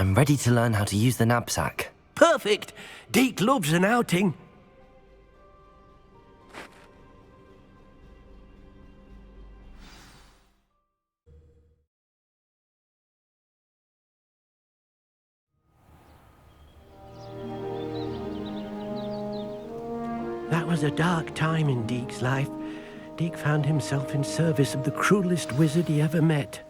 I'm ready to learn how to use the Nab-Sack. Perfect! Deke loves an outing. That was a dark time in Deke's life. Deke found himself in service of the cruelest wizard he ever met.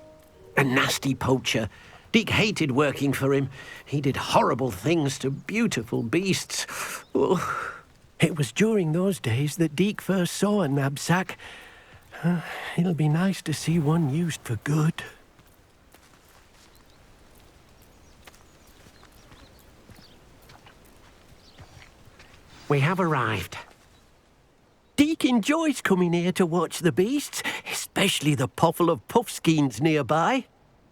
A nasty poacher. Deke hated working for him. He did horrible things to beautiful beasts. Oh. It was during those days that Deke first saw a Nab-Sack. It'll be nice to see one used for good. We have arrived. Deke enjoys coming here to watch the beasts, especially the potful of puffskeins nearby.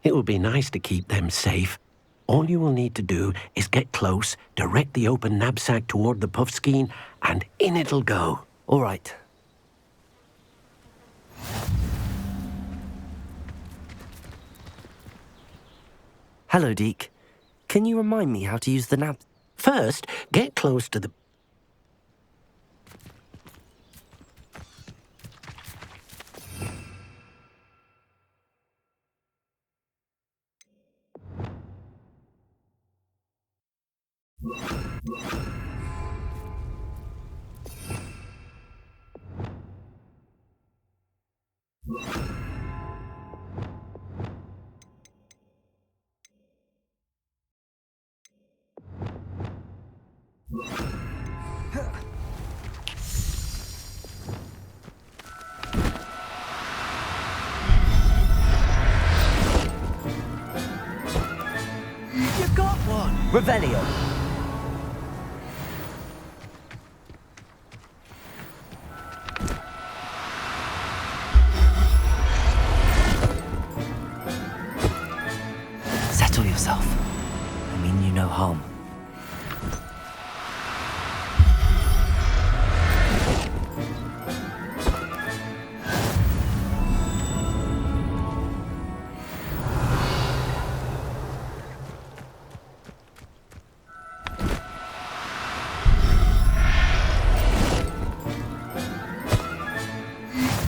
It will be nice to keep them safe. All you will need to do is get close, direct the open Nab-Sack toward the puffskein, and in it'll go. All right. Hello, Deke. Can you remind me how to use the Nab... First, get close to the... You got one! Revelio! Settle yourself. I mean you no harm.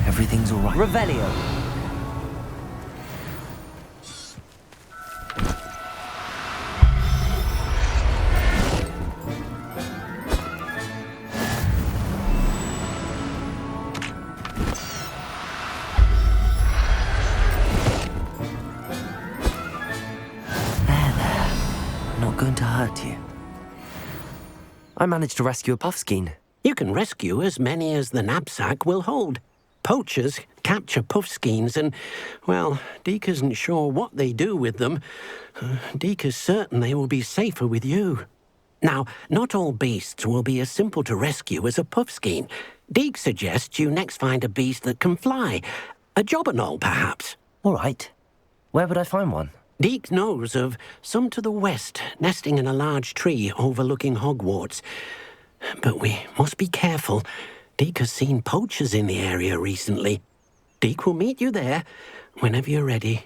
Everything's all right. Revelio! There. I'm not going to hurt you. I managed to rescue a puffskein. You can rescue as many as the Nab-Sack will hold. Poachers capture puffskeins and, well, Deke isn't sure what they do with them. Deke is certain they will be safer with you. Now, not all beasts will be as simple to rescue as a puffskein. Deke suggests you next find a beast that can fly. A jobberknoll, perhaps. All right. Where would I find one? Deke knows of some to the west, nesting in a large tree overlooking Hogwarts. But we must be careful. Deke has seen poachers in the area recently. Deke will meet you there whenever you're ready.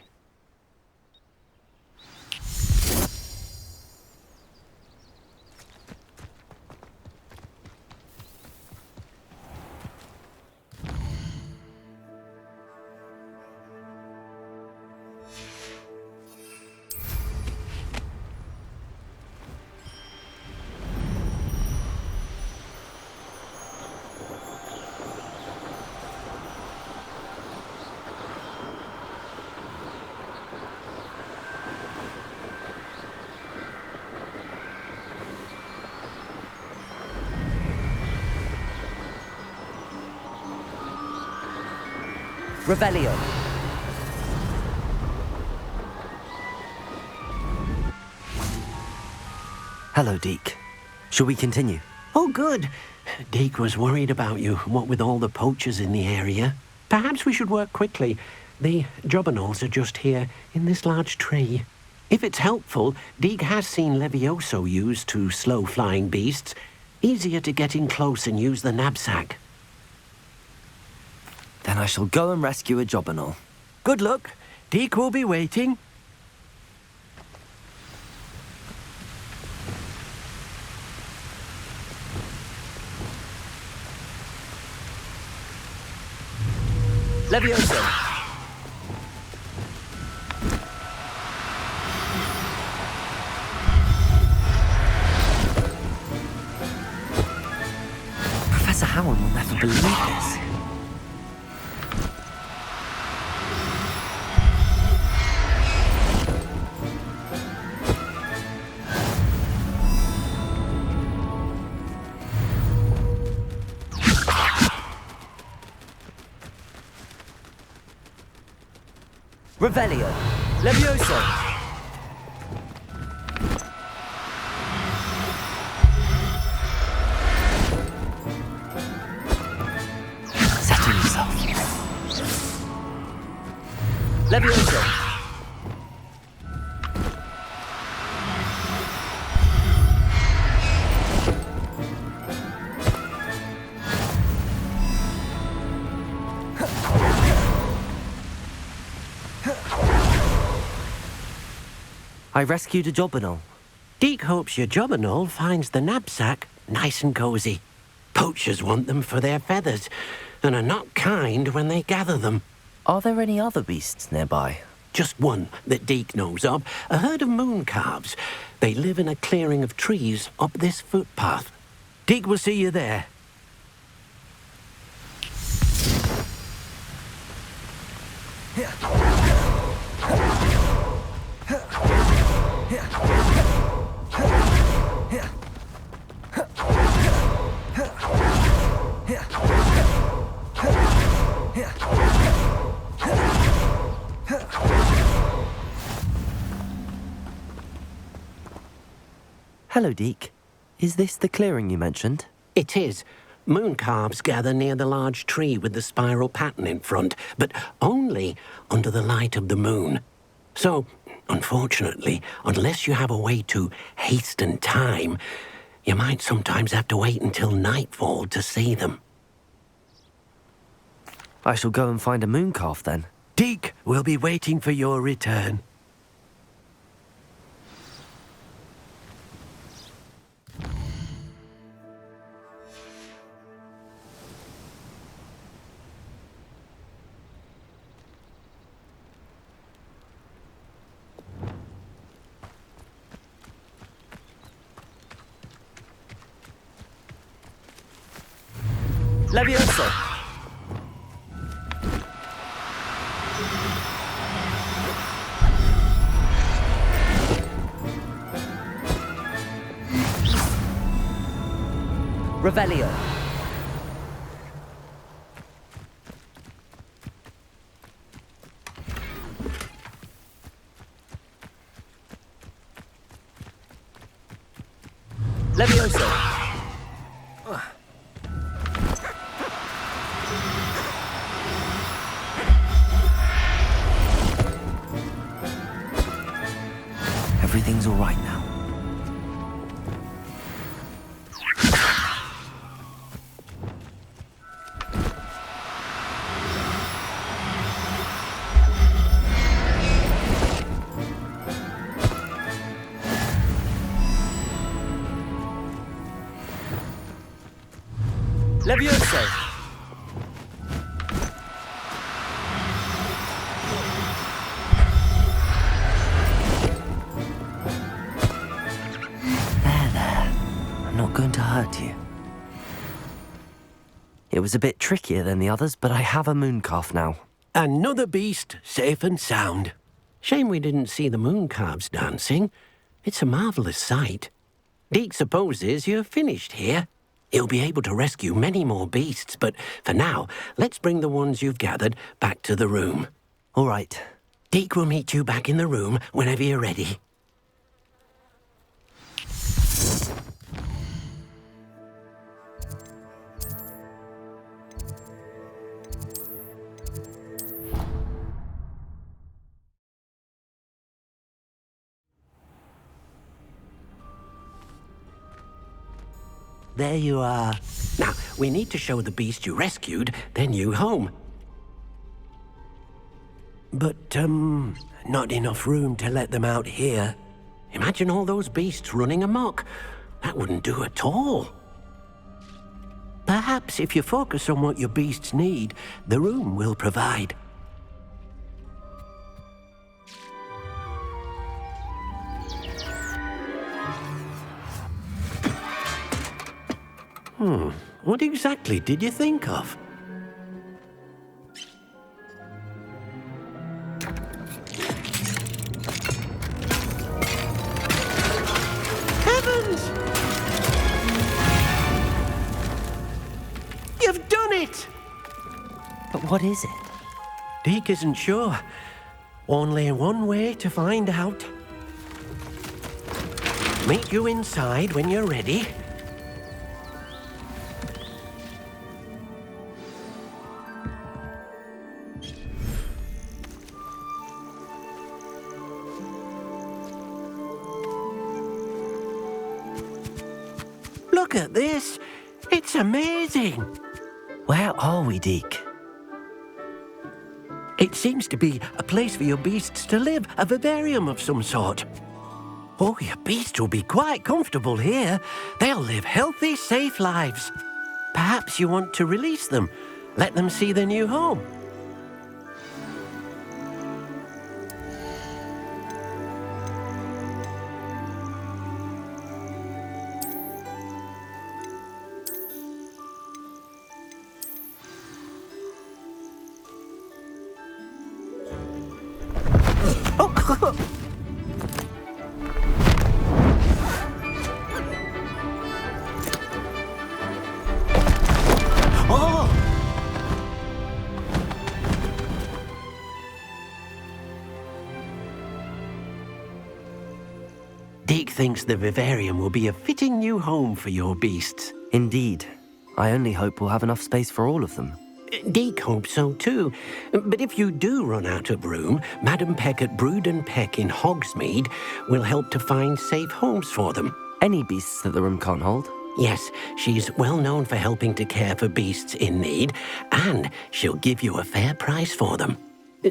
Revelio! Hello, Deke. Shall we continue? Oh, good. Deke was worried about you, what with all the poachers in the area. Perhaps we should work quickly. The jobberknolls are just here, in this large tree. If it's helpful, Deke has seen Levioso used to slow flying beasts. Easier to get in close and use the Nab-Sack. Then I shall go and rescue a jobberknoll. Good luck. Deke will be waiting. Levioso! Professor Howard will never believe this. Revelio! Levioso! Settle yourself. Levioso! I rescued a Goblin. Deke hopes your Jobberknoll finds the Nab-Sack nice and cozy. Poachers want them for their feathers, and are not kind when they gather them. Are there any other beasts nearby? Just one that Deke knows of, a herd of moon calves. They live in a clearing of trees up this footpath. Deke will see you there. Hello, Deke. Is this the clearing you mentioned? It is. Moon calves gather near the large tree with the spiral pattern in front, but only under the light of the moon. So, unfortunately, unless you have a way to hasten time, you might sometimes have to wait until nightfall to see them. I shall go and find a moon calf then. Deke will be waiting for your return. Levioso! Revelio! Levioso! Everything's all right now. Levioso! Not going to hurt you. It was a bit trickier than the others, but I have a moon calf now. Another beast, safe and sound. Shame we didn't see the moon calves dancing. It's a marvellous sight. Deke supposes you're finished here. He'll be able to rescue many more beasts, but for now, let's bring the ones you've gathered back to the room. All right. Deke will meet you back in the room whenever you're ready. There you are. Now, we need to show the beast you rescued their new home. But, not enough room to let them out here. Imagine all those beasts running amok. That wouldn't do at all. Perhaps if you focus on what your beasts need, the room will provide. What exactly did you think of? Heavens! You've done it! But what is it? Deke isn't sure. Only one way to find out. Meet you inside when you're ready. Look at this. It's amazing. Where are we, Deke? It seems to be a place for your beasts to live, a vivarium of some sort. Oh, your beasts will be quite comfortable here. They'll live healthy, safe lives. Perhaps you want to release them, let them see their new home. Deke thinks the vivarium will be a fitting new home for your beasts. Indeed. I only hope we'll have enough space for all of them. Deke hopes so too. But if you do run out of room, Madam Peck at Brood and Peck in Hogsmeade will help to find safe homes for them. Any beasts that the room can't hold? Yes, she's well known for helping to care for beasts in need, and she'll give you a fair price for them.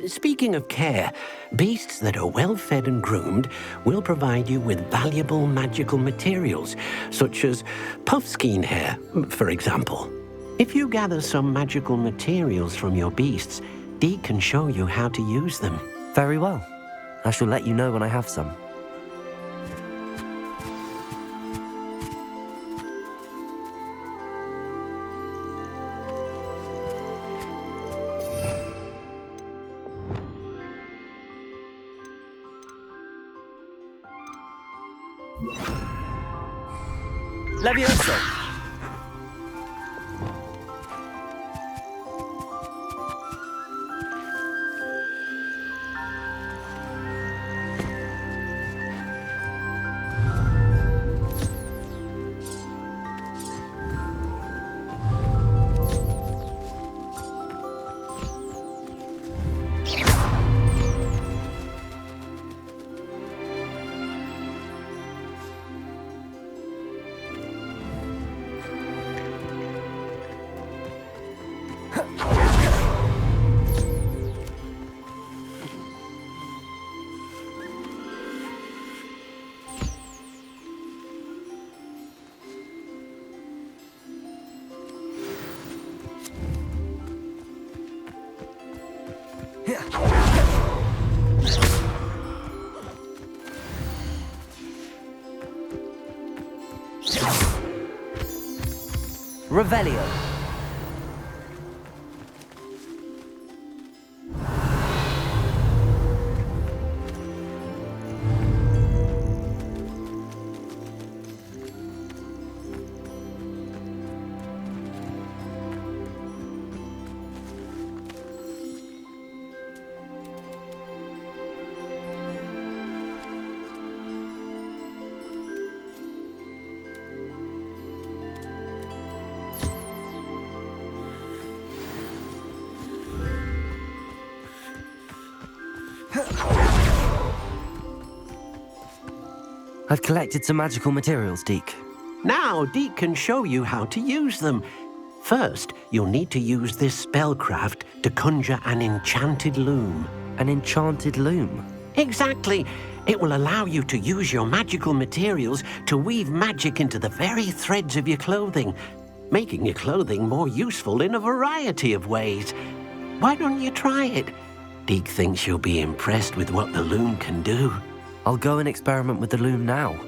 Speaking of care, beasts that are well fed and groomed will provide you with valuable magical materials, such as puffskein hair, for example. If you gather some magical materials from your beasts, Deke can show you how to use them. Very well. I shall let you know when I have some. Levioso! Revelio. I've collected some magical materials, Deke. Now Deke can show you how to use them. First, you'll need to use this spellcraft to conjure an enchanted loom. An enchanted loom? Exactly. It will allow you to use your magical materials to weave magic into the very threads of your clothing. making your clothing more useful in a variety of ways. Why don't you try it? Deke thinks you'll be impressed with what the loom can do. I'll go and experiment with the loom now.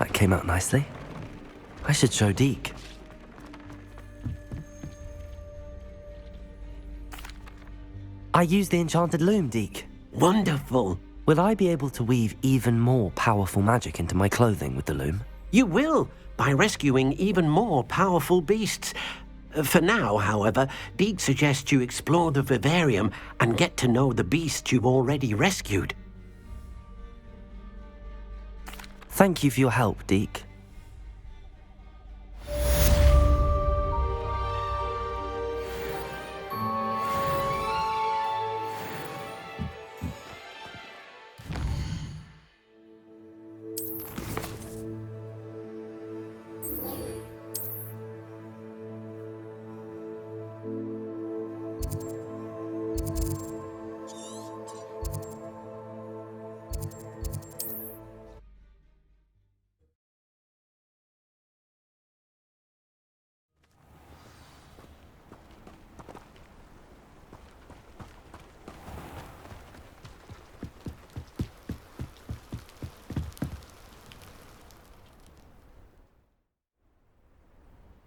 That came out nicely. I should show Deke. I used the enchanted loom, Deke. Wonderful. Will I be able to weave even more powerful magic into my clothing with the loom? You will, by rescuing even more powerful beasts. For now, however, Deke suggests you explore the vivarium and get to know the beasts you've already rescued. Thank you for your help, Deke.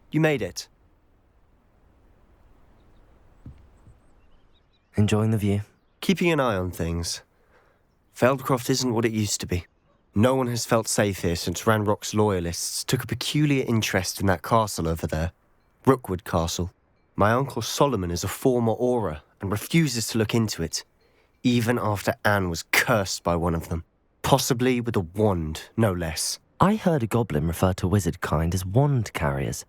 You made it. Enjoying the view? Keeping an eye on things. Feldcroft isn't what it used to be. No one has felt safe here since Ranrock's loyalists took a peculiar interest in that castle over there. Rookwood Castle. My uncle Solomon is a former Auror and refuses to look into it, even after Anne was cursed by one of them. Possibly with a wand, no less. I heard a goblin refer to wizard kind as wand carriers.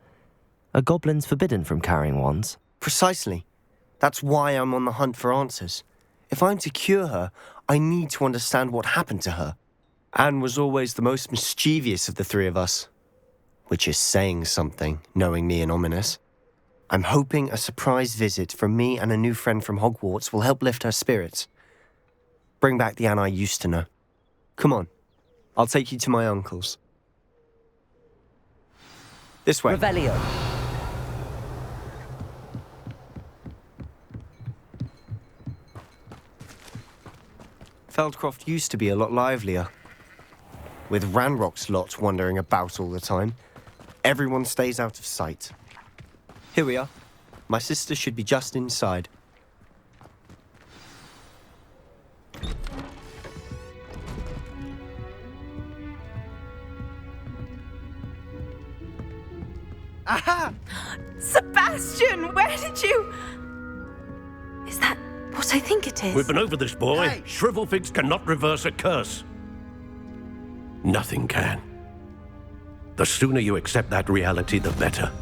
Are goblins forbidden from carrying wands? Precisely. That's why I'm on the hunt for answers. If I'm to cure her, I need to understand what happened to her. Anne was always the most mischievous of the three of us. Which is saying something, knowing me and Ominous. I'm hoping a surprise visit from me and a new friend from Hogwarts will help lift her spirits. Bring back the Anne I used to know. Come on, I'll take you to my uncle's. This way. Revelio. Feldcroft used to be a lot livelier. With Ranrock's lot wandering about all the time, everyone stays out of sight. Here we are. My sister should be just inside. Aha! Sebastian, where did you... Is that what I think it is? We've been over this, boy. Hey. Shrivelfigs cannot reverse a curse. Nothing can. The sooner you accept that reality, the better.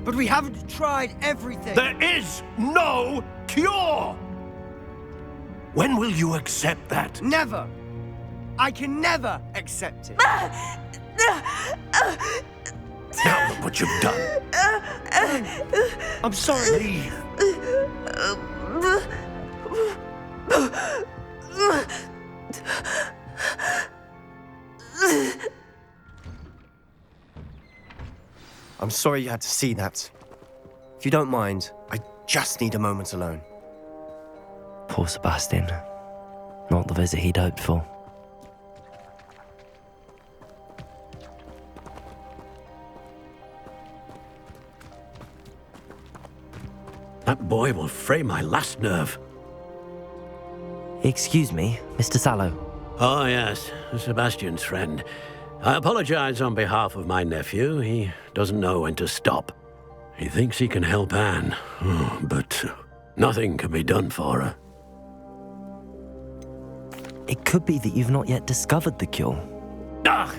But we haven't tried everything. There is no cure! When will you accept that? Never. I can never accept it. Now look what you've done. I'm sorry. Leave. I'm sorry you had to see that. If you don't mind, I just need a moment alone. Poor Sebastian. Not the visit he'd hoped for. That boy will fray my last nerve. Excuse me, Mr. Sallow. Oh, yes, Sebastian's friend. I apologize on behalf of my nephew. He doesn't know when to stop. He thinks he can help Anne, but nothing can be done for her. It could be that you've not yet discovered the cure. Ah,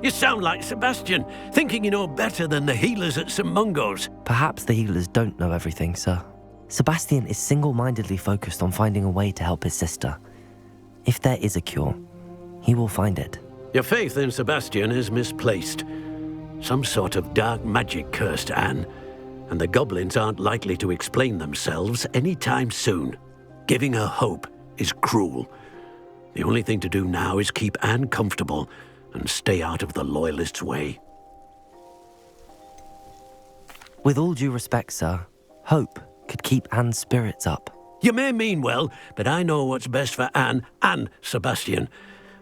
you sound like Sebastian, thinking you know better than the healers at St. Mungo's. Perhaps the healers don't know everything, sir. Sebastian is single-mindedly focused on finding a way to help his sister. If there is a cure, he will find it. Your faith in Sebastian is misplaced. Some sort of dark magic cursed Anne, and the goblins aren't likely to explain themselves anytime soon. Giving her hope is cruel. The only thing to do now is keep Anne comfortable and stay out of the Loyalists' way. With all due respect, sir, hope could keep Anne's spirits up. You may mean well, but I know what's best for Anne and Sebastian.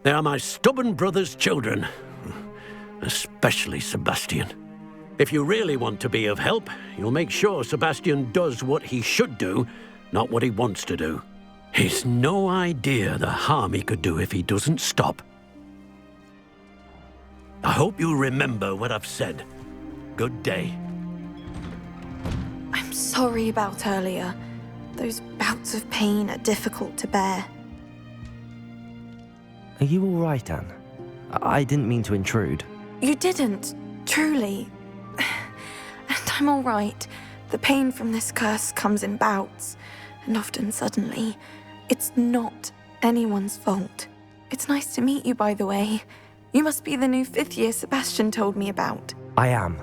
They are my stubborn brother's children. Especially Sebastian. If you really want to be of help, you'll make sure Sebastian does what he should do, not what he wants to do. He's no idea the harm he could do if he doesn't stop. I hope you remember what I've said. Good day. I'm sorry about earlier. Those bouts of pain are difficult to bear. Are you all right, Anne? I didn't mean to intrude. You didn't, truly. And I'm all right. The pain from this curse comes in bouts, and often suddenly. It's not anyone's fault. It's nice to meet you, by the way. You must be the new 5th year Sebastian told me about. I am.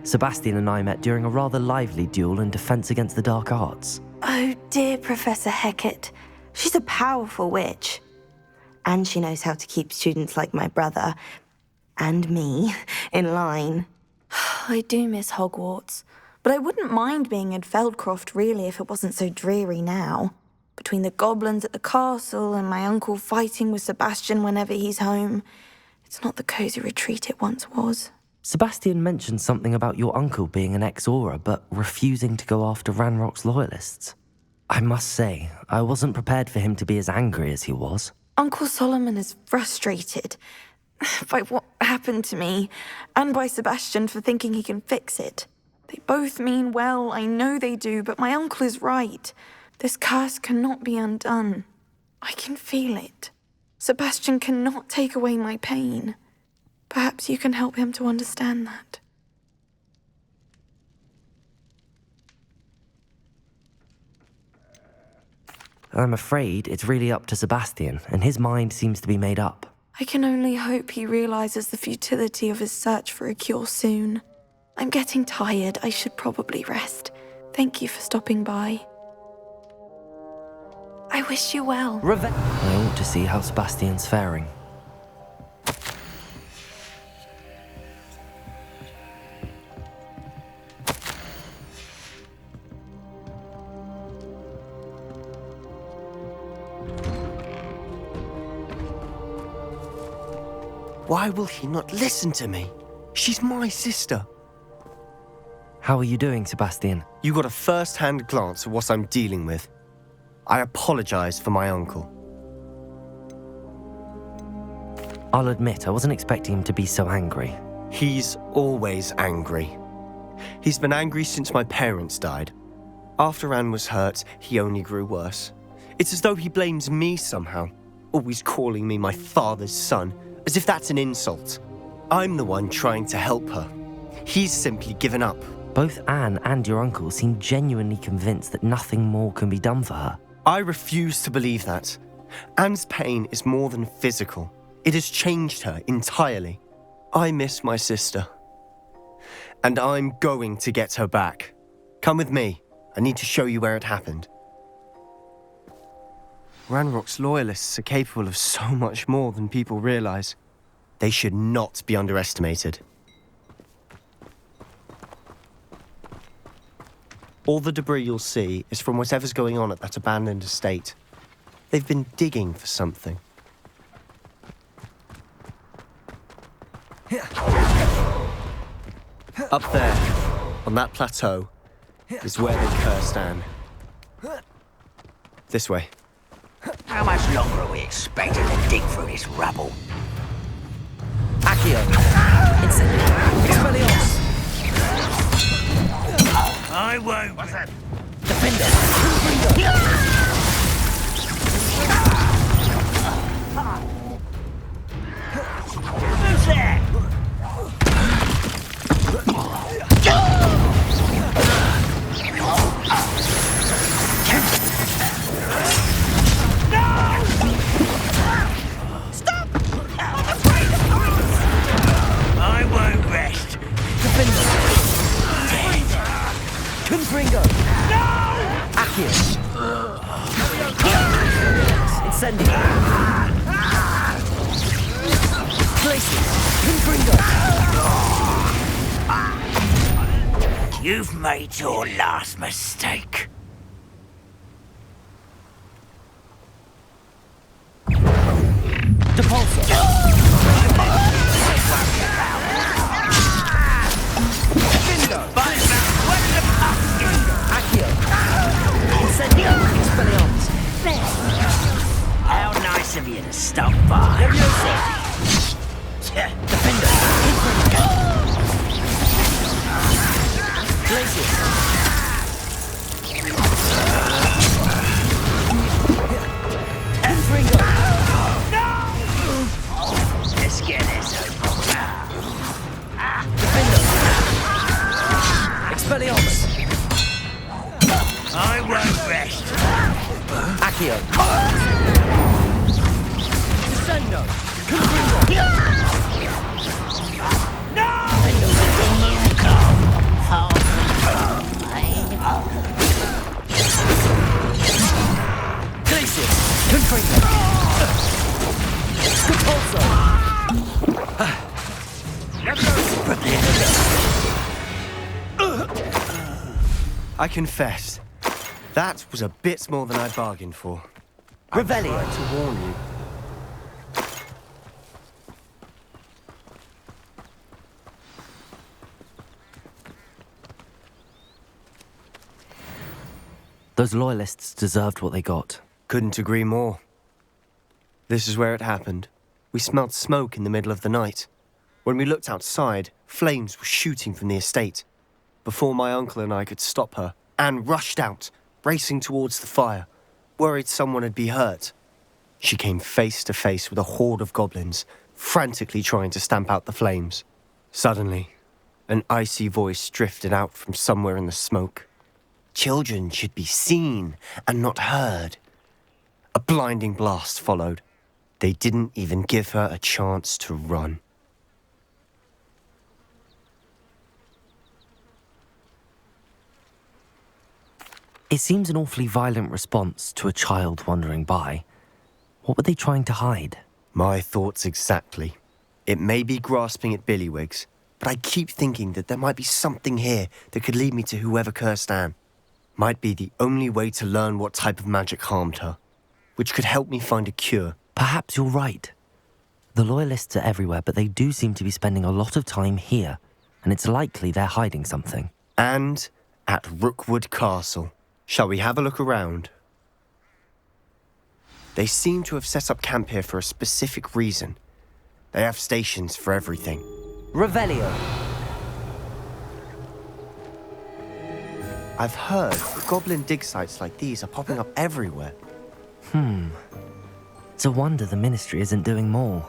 Sebastian and I met during a rather lively duel in Defense Against the Dark Arts. Oh, dear Professor Hecat. She's a powerful witch. And she knows how to keep students like my brother, and me, in line. I do miss Hogwarts, but I wouldn't mind being in Feldcroft, really, if it wasn't so dreary now. Between the goblins at the castle and my uncle fighting with Sebastian whenever he's home, it's not the cosy retreat it once was. Sebastian mentioned something about your uncle being an ex-Auror, but refusing to go after Ranrock's loyalists. I must say, I wasn't prepared for him to be as angry as he was. Uncle Solomon is frustrated by what happened to me, and by Sebastian for thinking he can fix it. They both mean well, I know they do, but my uncle is right. This curse cannot be undone. I can feel it. Sebastian cannot take away my pain. Perhaps you can help him to understand that. I'm afraid it's really up to Sebastian, and his mind seems to be made up. I can only hope he realizes the futility of his search for a cure soon. I'm getting tired. I should probably rest. Thank you for stopping by. I wish you well. I ought to see how Sebastian's faring. Why will he not listen to me? She's my sister. How are you doing, Sebastian? You got a first-hand glance at what I'm dealing with. I apologize for my uncle. I'll admit, I wasn't expecting him to be so angry. He's always angry. He's been angry since my parents died. After Anne was hurt, he only grew worse. It's as though he blames me somehow, always calling me my father's son, as if that's an insult. I'm the one trying to help her. He's simply given up. Both Anne and your uncle seem genuinely convinced that nothing more can be done for her. I refuse to believe that. Anne's pain is more than physical. It has changed her entirely. I miss my sister. And I'm going to get her back. Come with me. I need to show you where it happened. Ranrock's loyalists are capable of so much more than people realize. They should not be underestimated. All the debris you'll see is from whatever's going on at that abandoned estate. They've been digging for something. Up there, on that plateau, is where they cursed Anne. This way. How much longer are we expected to dig through this rubble? Accio! Expelliarmus! I won't. What's that? Defender! Who's there? I won't rest. Confringo! No! Accio! Incendio! Glacius! Confringo! You've made your last mistake. Depulso! Accio! Incendio! Expelliarmus! How nice of you to stop by. Defender! Glacius! Confringo! Let's get this over. Defender! Expelliarmus! I won't rest. Accio! Descendo! Confringo! Glacius! Confringo! Depulso! I confess, that was a bit more than I bargained for. Revelio! I tried to warn you. Those loyalists deserved what they got. Couldn't agree more. This is where it happened. We smelled smoke in the middle of the night. When we looked outside, flames were shooting from the estate. Before my uncle and I could stop her, Anne rushed out, racing towards the fire, worried someone had been hurt. She came face to face with a horde of goblins, frantically trying to stamp out the flames. Suddenly, an icy voice drifted out from somewhere in the smoke. Children should be seen and not heard. A blinding blast followed. They didn't even give her a chance to run. It seems an awfully violent response to a child wandering by. What were they trying to hide? My thoughts exactly. It may be grasping at Billywigs, but I keep thinking that there might be something here that could lead me to whoever cursed Anne. Might be the only way to learn what type of magic harmed her, which could help me find a cure. Perhaps you're right. The loyalists are everywhere, but they do seem to be spending a lot of time here, and it's likely they're hiding something. And at Rookwood Castle. Shall we have a look around? They seem to have set up camp here for a specific reason. They have stations for everything. Revelio! I've heard that goblin dig sites like these are popping up everywhere. It's a wonder the Ministry isn't doing more.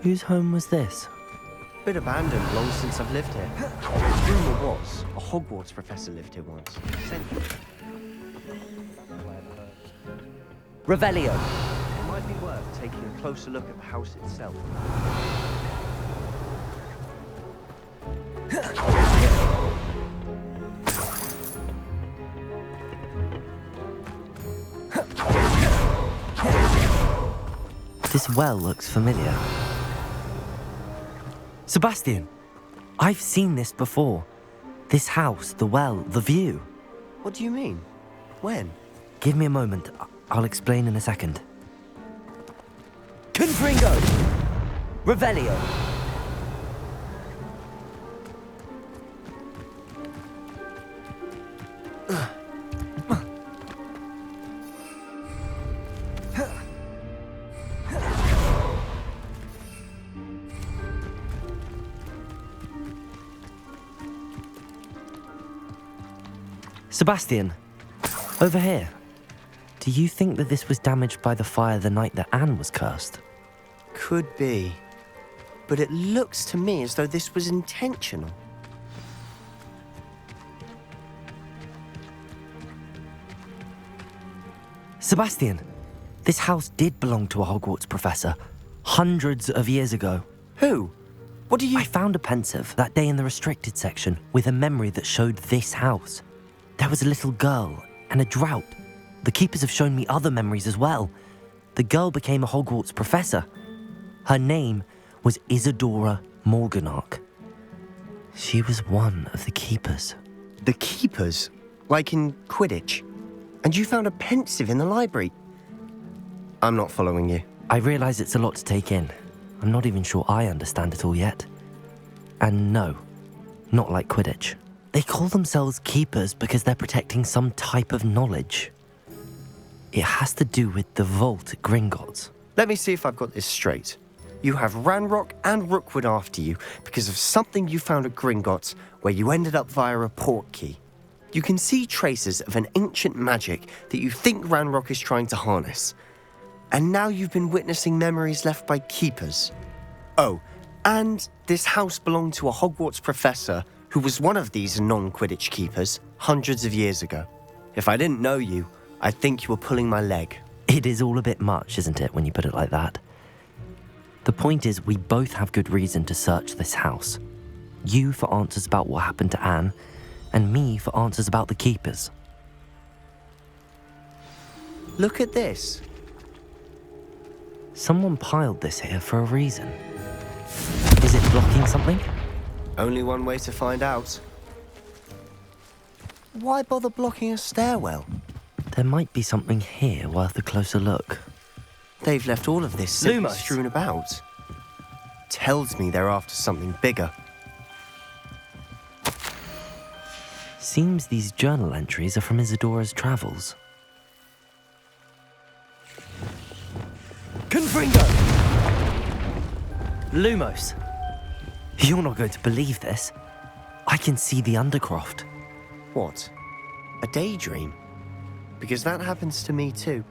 Whose home was this? Bit abandoned long since I've lived here. Rumor was a Hogwarts professor lived here once. Revelio! It might be worth taking a closer look at the house itself. This well looks familiar. Sebastian! I've seen this before. This house, the well, the view. What do you mean? When? Give me a moment. I'll explain in a second. Confringo! Revelio! Sebastian, over here. Do you think that this was damaged by the fire the night that Anne was cursed? Could be. But it looks to me as though this was intentional. Sebastian, this house did belong to a Hogwarts professor, hundreds of years ago. Who? What do you... I found a pensive that day in the restricted section with a memory that showed this house. There was a little girl and a drought. The keepers have shown me other memories as well. The girl became a Hogwarts professor. Her name was Isadora Morganach. She was one of the keepers. The keepers? Like in Quidditch? And you found a pensive in the library? I'm not following you. I realize it's a lot to take in. I'm not even sure I understand it all yet. And no, not like Quidditch. They call themselves keepers because they're protecting some type of knowledge. It has to do with the vault at Gringotts. Let me see if I've got this straight. You have Ranrock and Rookwood after you because of something you found at Gringotts where you ended up via a port key. You can see traces of an ancient magic that you think Ranrock is trying to harness. And now you've been witnessing memories left by keepers. Oh, and this house belonged to a Hogwarts professor who was one of these non-Quidditch keepers hundreds of years ago. If I didn't know you, I'd think you were pulling my leg. It is all a bit much, isn't it, when you put it like that? The point is, we both have good reason to search this house. You for answers about what happened to Anne, and me for answers about the keepers. Look at this. Someone piled this here for a reason. Is it blocking something? Only one way to find out. Why bother blocking a stairwell? There might be something here worth a closer look. They've left all of this simply Lumos. strewn about. Tells me they're after something bigger. Seems these journal entries are from Isadora's travels. Confringo! Lumos! You're not going to believe this. I can see the Undercroft. What? A daydream? Because that happens to me too.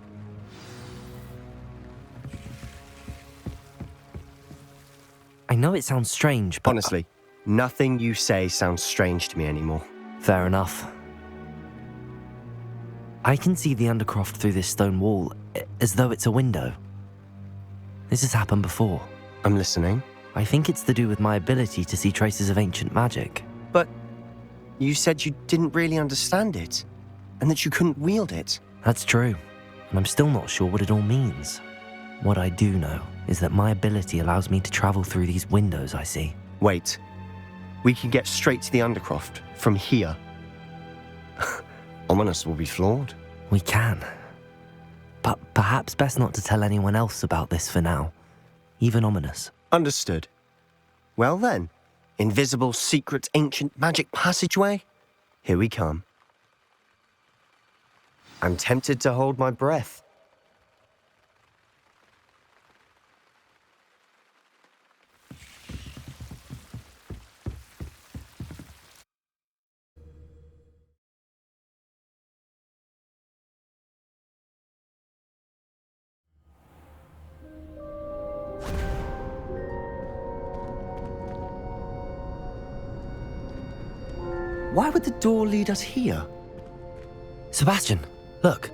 I know it sounds strange, but... Honestly, nothing you say sounds strange to me anymore. Fair enough. I can see the Undercroft through this stone wall, as though it's a window. This has happened before. I'm listening. I think it's to do with my ability to see traces of ancient magic. But you said you didn't really understand it, and that you couldn't wield it. That's true, and I'm still not sure what it all means. What I do know is that my ability allows me to travel through these windows I see. Wait. We can get straight to the Undercroft from here. Ominous will be flawed. We can. But perhaps best not to tell anyone else about this for now. Even Ominous. Understood. Well then, invisible, secret, ancient magic passageway? Here we come. I'm tempted to hold my breath. Why would the door lead us here? Sebastian, look.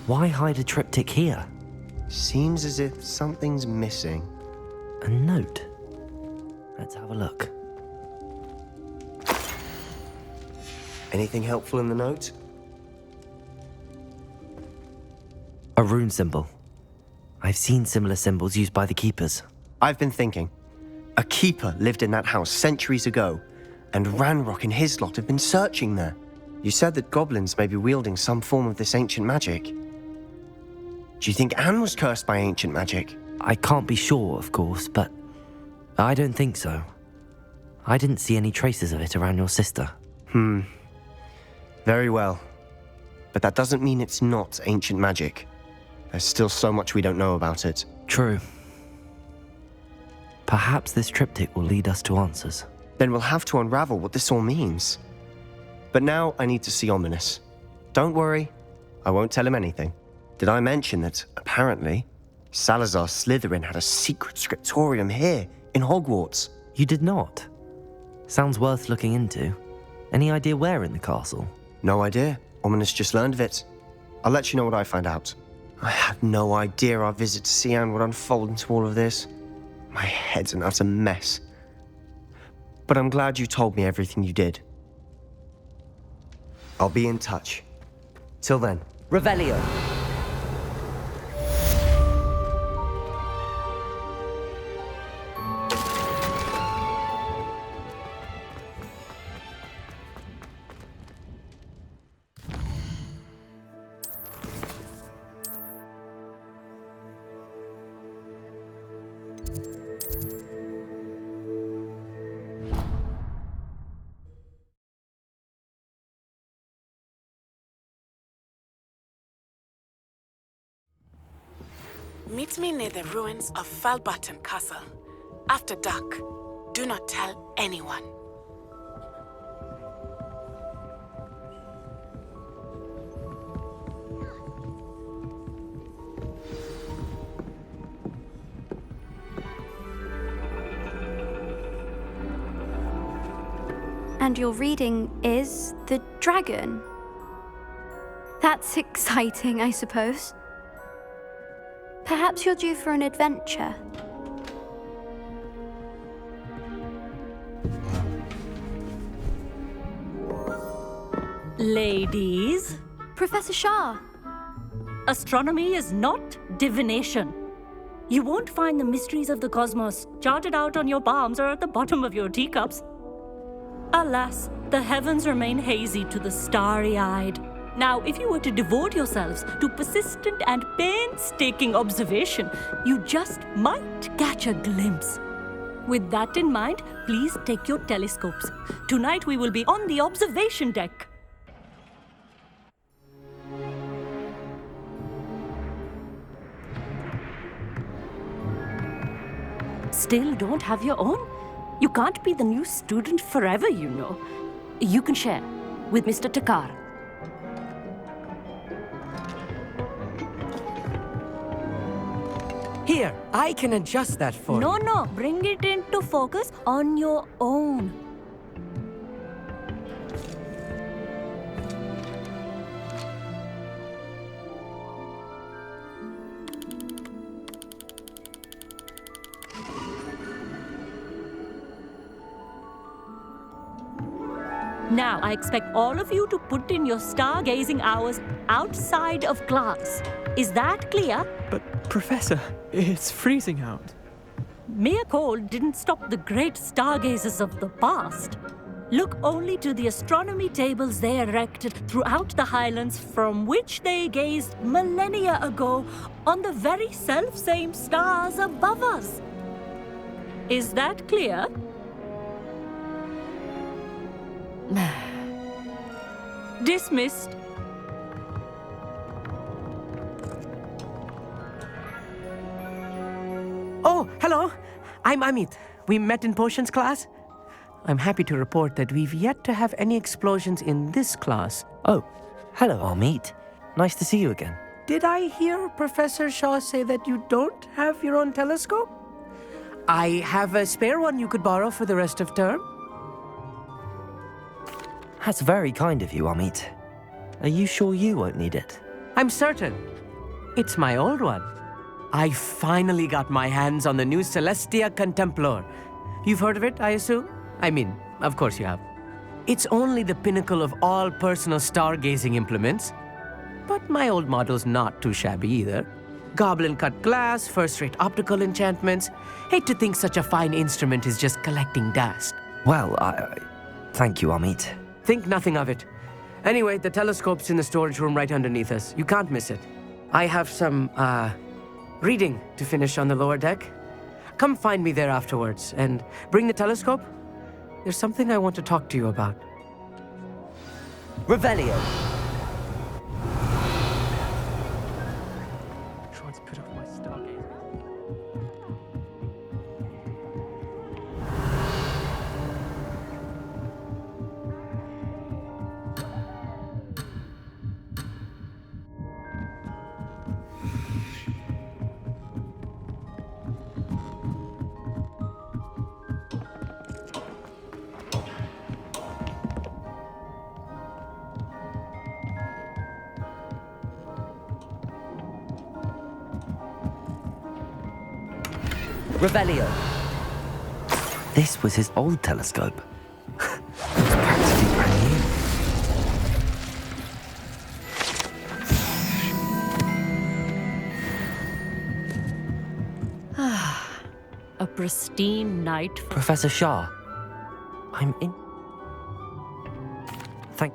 Why hide a triptych here? Seems as if something's missing. A note. Let's have a look. Anything helpful in the note? A rune symbol. I've seen similar symbols used by the keepers. I've been thinking. A keeper lived in that house centuries ago, and Ranrock and his lot have been searching there. You said that goblins may be wielding some form of this ancient magic. Do you think Anne was cursed by ancient magic? I can't be sure, of course, but I don't think so. I didn't see any traces of it around your sister. Very well. But that doesn't mean it's not ancient magic. There's still so much we don't know about it. True. Perhaps this triptych will lead us to answers. Then we'll have to unravel what this all means. But now I need to see Ominous. Don't worry, I won't tell him anything. Did I mention that, apparently, Salazar Slytherin had a secret scriptorium here, in Hogwarts? You did not? Sounds worth looking into. Any idea where in the castle? No idea. Ominous just learned of it. I'll let you know what I find out. I had no idea our visit to Cian would unfold into all of this. My head's an utter mess. But I'm glad you told me everything you did. I'll be in touch. Till then. Revelio. Meet me near the ruins of Falbaton Castle. After dark. Do not tell anyone. And your reading is The Dragon. That's exciting, I suppose. Perhaps you're due for an adventure. Ladies, Professor Shah. astronomy is not divination. You won't find the mysteries of the cosmos charted out on your palms or at the bottom of your teacups. Alas, the heavens remain hazy to the starry-eyed. Now, if you were to devote yourselves to persistent and painstaking observation, you just might catch a glimpse. With that in mind, please take your telescopes. Tonight we will be on the observation deck. Still don't have your own? You can't be the new student forever, you know. You can share with Mr. Takar. Here, I can adjust that for you. No, bring it into focus on your own. Now, I expect all of you to put in your stargazing hours outside of class. Is that clear? But, Professor, it's freezing out. Mere cold didn't stop the great stargazers of the past. Look only to the astronomy tables they erected throughout the Highlands from which they gazed millennia ago on the very self-same stars above us. Is that clear? Dismissed. Oh, hello. I'm Amit. We met in potions class. I'm happy to report that we've yet to have any explosions in this class. Oh, hello, Amit. Nice to see you again. Did I hear Professor Shaw say that you don't have your own telescope? I have a spare one you could borrow for the rest of term. That's very kind of you, Amit. Are you sure you won't need it? I'm certain. It's my old one. I finally got my hands on the new Celestia Contemplar. You've heard of it, I assume? I mean, of course you have. It's only the pinnacle of all personal stargazing implements. But my old model's not too shabby either. Goblin cut glass, first-rate optical enchantments. Hate to think such a fine instrument is just collecting dust. Well, thank you, Amit. Think nothing of it. Anyway, the telescope's in the storage room right underneath us. You can't miss it. I have some, reading to finish on the lower deck. Come find me there afterwards, and bring the telescope. There's something I want to talk to you about. Revelio. Revelio. This was his old telescope. It was practically brand new. A pristine night for... Professor Shah, I'm in... Thank...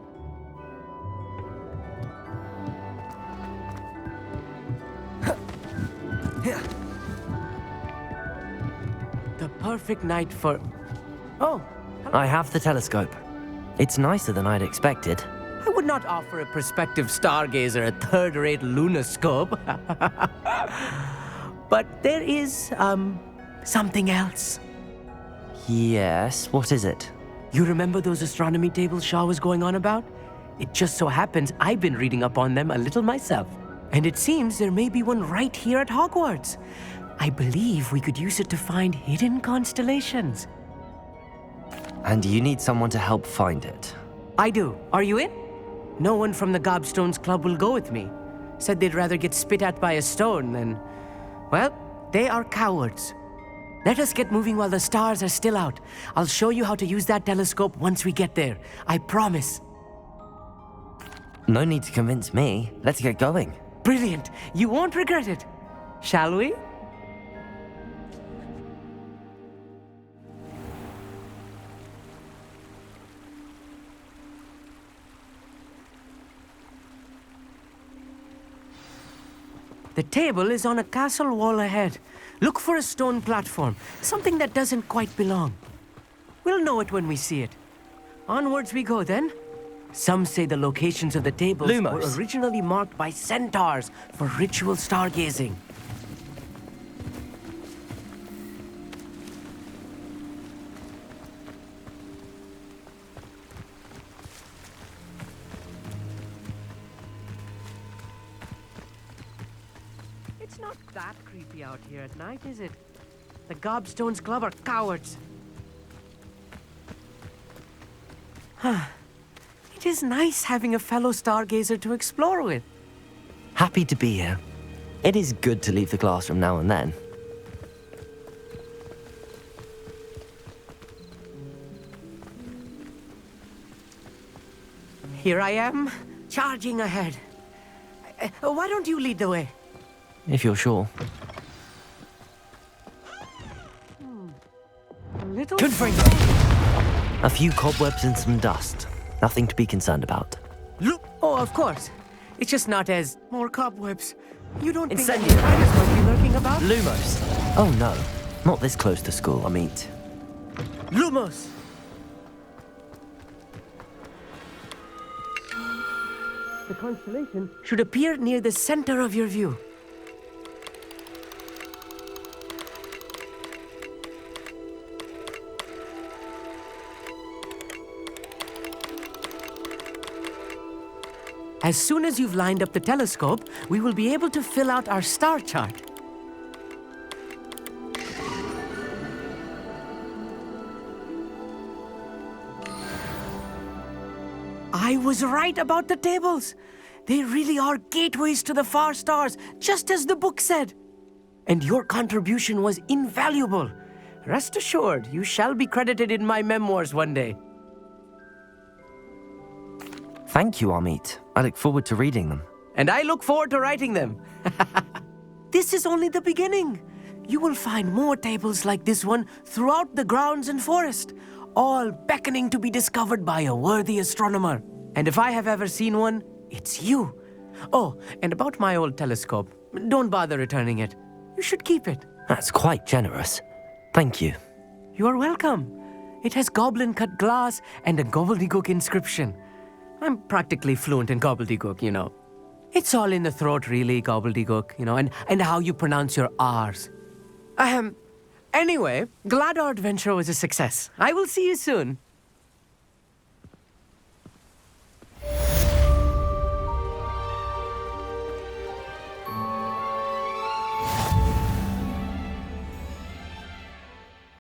The perfect night for... Oh, I have the telescope. It's nicer than I'd expected. I would not offer a prospective stargazer a third-rate lunoscope. But there is, something else. Yes, what is it? You remember those astronomy tables Shaw was going on about? It just so happens I've been reading up on them a little myself. And it seems there may be one right here at Hogwarts. I believe we could use it to find hidden constellations. And you need someone to help find it. I do. Are you in? No one from the Gobstones Club will go with me. Said they'd rather get spit at by a stone than... Well, they are cowards. Let us get moving while the stars are still out. I'll show you how to use that telescope once we get there. I promise. No need to convince me. Let's get going. Brilliant. You won't regret it. Shall we? The table is on a castle wall ahead. Look for a stone platform, something that doesn't quite belong. We'll know it when we see it. Onwards we go then. Some say the locations of the tables Lumos. were originally marked by centaurs for ritual stargazing. It's not that creepy out here at night, is it? The Gobstones Club are cowards. It is nice having a fellow stargazer to explore with. Happy to be here. It is good to leave the classroom now and then. Here I am, charging ahead. Why don't you lead the way? If you're sure. A little... Good for you. A few cobwebs and some dust. Nothing to be concerned about. Look! Oh, of course. It's just not as... More cobwebs. You don't think Incendio. spiders might be lurking about? Lumos. Oh no, not this close to school, Amit. Lumos! The constellation should appear near the center of your view. As soon as you've lined up the telescope, we will be able to fill out our star chart. I was right about the tables. They really are gateways to the far stars, just as the book said. And your contribution was invaluable. Rest assured, you shall be credited in my memoirs one day. Thank you, Amit. I look forward to reading them. And I look forward to writing them. This is only the beginning. You will find more tables like this one throughout the grounds and forest, all beckoning to be discovered by a worthy astronomer. And if I have ever seen one, it's you. Oh, and about my old telescope, don't bother returning it. You should keep it. That's quite generous. Thank you. You are welcome. It has goblin-cut glass and a gobbledygook inscription. I'm practically fluent in gobbledygook, you know. It's all in the throat, really, gobbledygook, you know, and how you pronounce your R's. Anyway, glad our adventure was a success. I will see you soon.